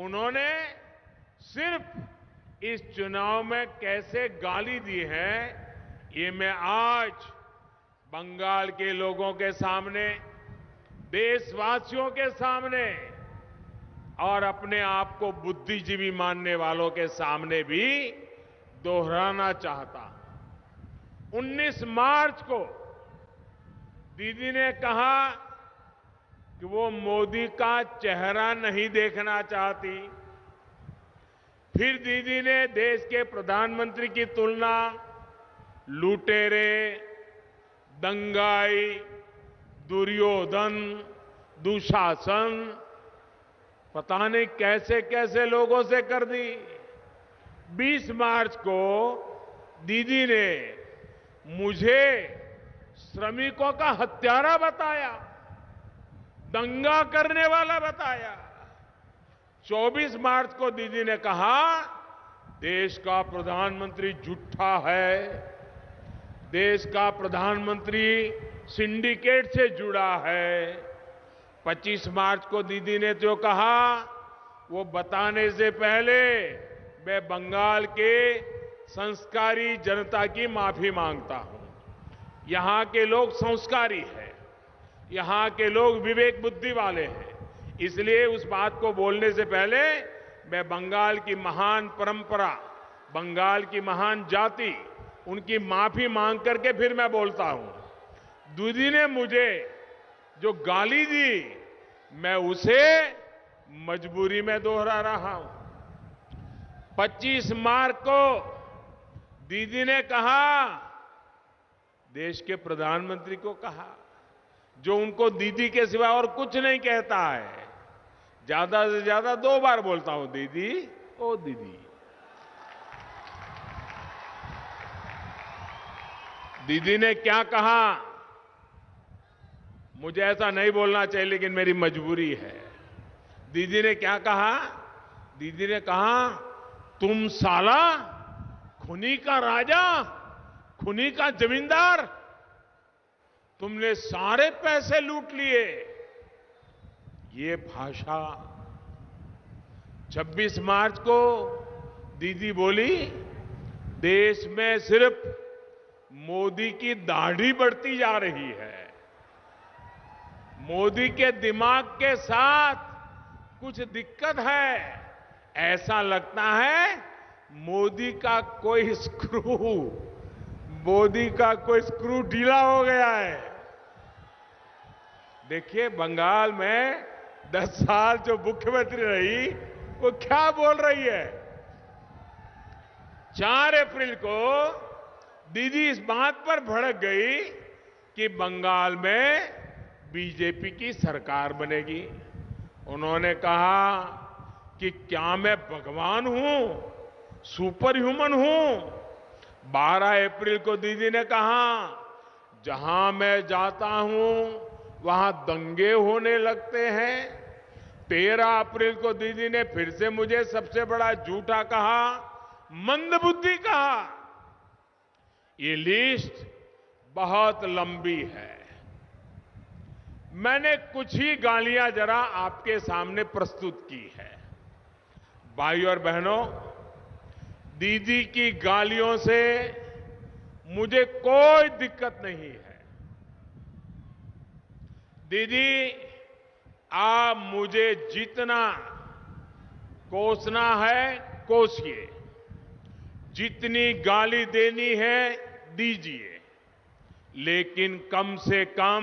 उन्होंने सिर्फ इस चुनाव में कैसे गाली दी है, ये मैं आज बंगाल के लोगों के सामने, देशवासियों के सामने और अपने आप को बुद्धिजीवी मानने वालों के सामने भी दोहराना चाहता हूं। 19 मार्च को दीदी ने कहा कि वो मोदी का चेहरा नहीं देखना चाहती। फिर दीदी ने देश के प्रधानमंत्री की तुलना लुटेरे, दंगाई, दुर्योधन, दुशासन, पता नहीं कैसे कैसे लोगों से कर दी। 20 मार्च को दीदी ने मुझे श्रमिकों का हत्यारा बताया, दंगा करने वाला बताया। 24 मार्च को दीदी ने कहा देश का प्रधानमंत्री झूठा है, देश का प्रधानमंत्री सिंडिकेट से जुड़ा है। 25 मार्च को दीदी ने जो कहा वो बताने से पहले मैं बंगाल के संस्कारी जनता की माफी मांगता हूं। यहां के लोग संस्कारी हैं, यहां के लोग विवेक बुद्धि वाले हैं, इसलिए उस बात को बोलने से पहले मैं बंगाल की महान परंपरा, बंगाल की महान जाति, उनकी माफी मांग करके फिर मैं बोलता हूं। दीदी ने मुझे जो गाली दी, मैं उसे मजबूरी में दोहरा रहा हूं। 25 मार्च को दीदी ने कहा, देश के प्रधानमंत्री को कहा, जो उनको दीदी के सिवा और कुछ नहीं कहता है, ज्यादा से ज्यादा 2 बार बोलता हूं, दीदी, ओ दीदी। दीदी ने क्या कहा, मुझे ऐसा नहीं बोलना चाहिए लेकिन मेरी मजबूरी है। दीदी ने क्या कहा? दीदी ने कहा तुम साला खुनी का राजा, खुनी का जमींदार, तुमने सारे पैसे लूट लिए। ये भाषा 26 मार्च को दीदी बोली देश में सिर्फ मोदी की दाढ़ी बढ़ती जा रही है, मोदी के दिमाग के साथ कुछ दिक्कत है, ऐसा लगता है मोदी का कोई स्क्रू ढीला हो गया है। देखिए बंगाल में 10 साल जो मुख्यमंत्री रही वो क्या बोल रही है। 4 अप्रैल को दीदी इस बात पर भड़क गई कि बंगाल में बीजेपी की सरकार बनेगी। उन्होंने कहा कि क्या मैं भगवान हूं, सुपर ह्यूमन हूं। 12 अप्रैल को दीदी ने कहा जहां मैं जाता हूं वहां दंगे होने लगते हैं। 13 अप्रैल को दीदी ने फिर से मुझे सबसे बड़ा झूठा कहा, मंदबुद्धि कहा। ये लिस्ट बहुत लंबी है, मैंने कुछ ही गालियां जरा आपके सामने प्रस्तुत की है। भाइयों और बहनों, दीदी की गालियों से मुझे कोई दिक्कत नहीं है। दीदी आप मुझे जितना कोसना है कोसिए, जितनी गाली देनी है दीजिए, लेकिन कम से कम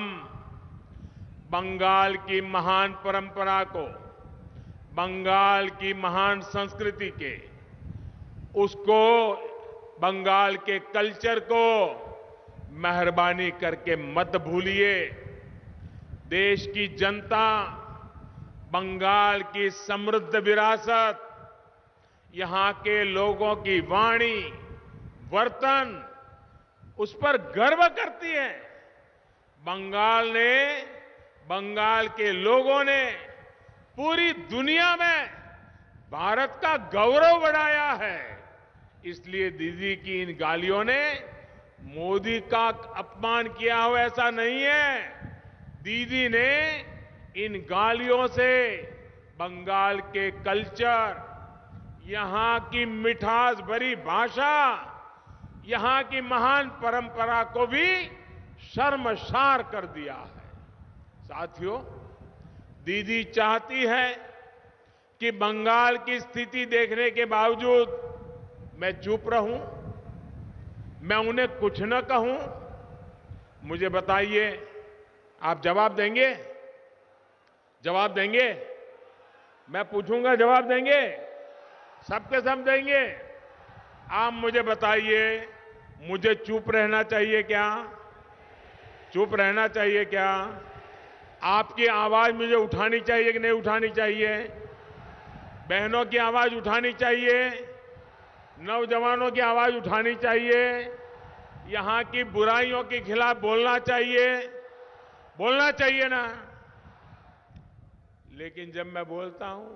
बंगाल की महान परंपरा को, बंगाल की महान संस्कृति के, उसको, बंगाल के कल्चर को मेहरबानी करके मत भूलिए। देश की जनता बंगाल की समृद्ध विरासत, यहां के लोगों की वाणी, वर्तन, उस पर गर्व करती है। बंगाल के लोगों ने पूरी दुनिया में भारत का गौरव बढ़ाया है। इसलिए दीदी की इन गालियों ने मोदी का अपमान किया हो ऐसा नहीं है। दीदी ने इन गालियों से बंगाल के कल्चर, यहां की मिठास भरी भाषा, यहां की महान परंपरा को भी शर्मसार कर दिया है। साथियों, दीदी चाहती है कि बंगाल की स्थिति देखने के बावजूद मैं चुप रहूं, मैं उन्हें कुछ न कहूं। मुझे बताइए, आप जवाब देंगे? जवाब देंगे? मैं पूछूंगा, जवाब देंगे? सबके सब देंगे? आप मुझे बताइए, मुझे चुप रहना चाहिए क्या? चुप रहना चाहिए क्या? आपकी आवाज मुझे उठानी चाहिए कि नहीं उठानी चाहिए? बहनों की आवाज उठानी चाहिए, नौजवानों की आवाज उठानी चाहिए, यहां की बुराइयों के खिलाफ बोलना चाहिए, बोलना चाहिए ना? लेकिन जब मैं बोलता हूं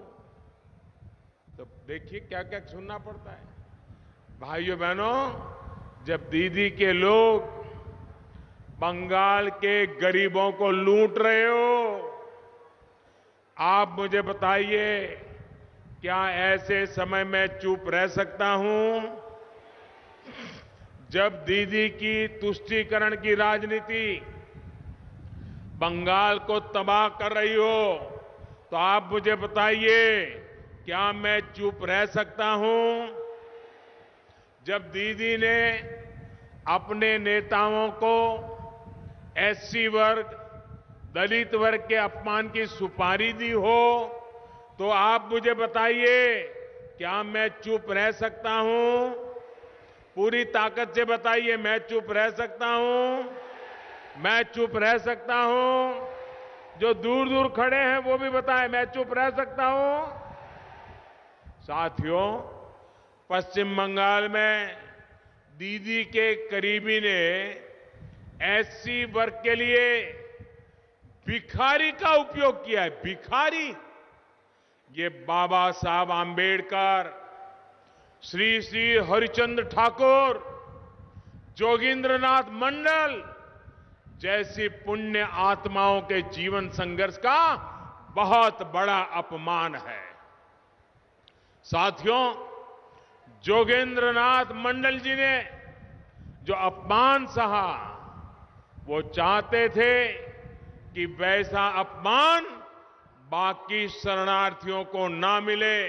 तो देखिए क्या क्या सुनना पड़ता है। भाइयों बहनों, जब दीदी के लोग बंगाल के गरीबों को लूट रहे हो, आप मुझे बताइए, क्या ऐसे समय में चुप रह सकता हूं? जब दीदी की तुष्टीकरण की राजनीति बंगाल को तबाह कर रही हो, तो आप मुझे बताइए, क्या मैं चुप रह सकता हूं? जब दीदी ने अपने नेताओं को एससी वर्ग, दलित वर्ग के अपमान की सुपारी दी हो, तो आप मुझे बताइए, क्या मैं चुप रह सकता हूं? पूरी ताकत से बताइए, मैं चुप रह सकता हूं? मैं चुप रह सकता हूं? जो दूर दूर खड़े हैं वो भी बताएं, मैं चुप रह सकता हूं? साथियों, पश्चिम बंगाल में दीदी के करीबी ने एससी वर्ग के लिए भिखारी का उपयोग किया है। भिखारी, ये बाबा साहब आंबेडकर, श्री श्री हरिचंद्र ठाकुर, जोगेंद्रनाथ मंडल जैसी पुण्य आत्माओं के जीवन संघर्ष का बहुत बड़ा अपमान है। साथियों, जोगेंद्रनाथ मंडल जी ने जो अपमान सहा, वो चाहते थे कि वैसा अपमान बाकी शरणार्थियों को ना मिले।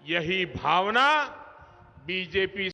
यही भावना बीजेपी